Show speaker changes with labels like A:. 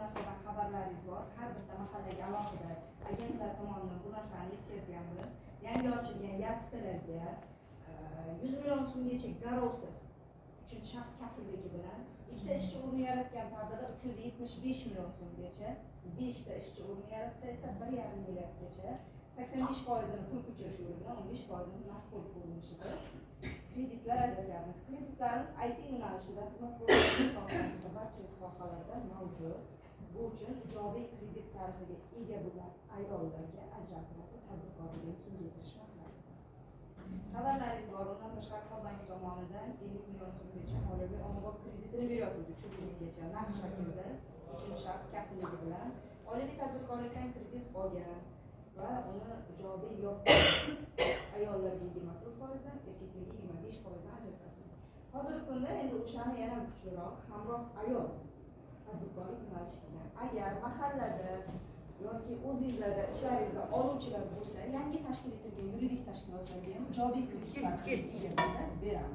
A: narsadan xabarlaringiz bor. Har bitta mahallaga alohida agentlar tomonidan bu narsani yetkazganmiz. Yangi ochilgan yattilarga 100 million so'mgacha garovsiz 3 shaxs kafilligi bilan ikkita ishchi o'rni yaratgan taqdirda 375 million so'mgacha, 5 ta ishchi o'rni yaratsa esa 1,5 milliardgacha 85% pul ko'chirish yo'li bilan 15% naqd pul ko'rinishida kreditlar ajratyapmiz. Kreditlarimiz IT yo'nalishida, xizmat ko'rsatish sohasida, barcha sohalarda mavjud. Bu uchun ijobiy kredit tarixiga ega bo'lgan ayollarga ajratiladi, tadbirkorlikni kengaytirish maqsadida. Xabarlaringiz bor, undan tashqari Xalq banki tomonidan 50 million so'mgacha moliyaviy ommabop kreditini beryapti. Shu kungacha naqd shaklda 3 shaxs kafilligi bilan oilaviy tadbirkorlikdan kredit olgan va uni ijobiy yopiq ayollarga 24%, erkaklarga 25% ajratadi. Hozirgi kunda endi o'shani yana kuchliroq hamroh ayol tadbirkorlik yo'nalishi qilgan. Agar mahallada yoki o'zingizlarda ichlaringizda oluvchilar bo'lsa, yangi tashkil etilgan yuridik tashkilotlarga ham ijobiy kreditlar beramiz.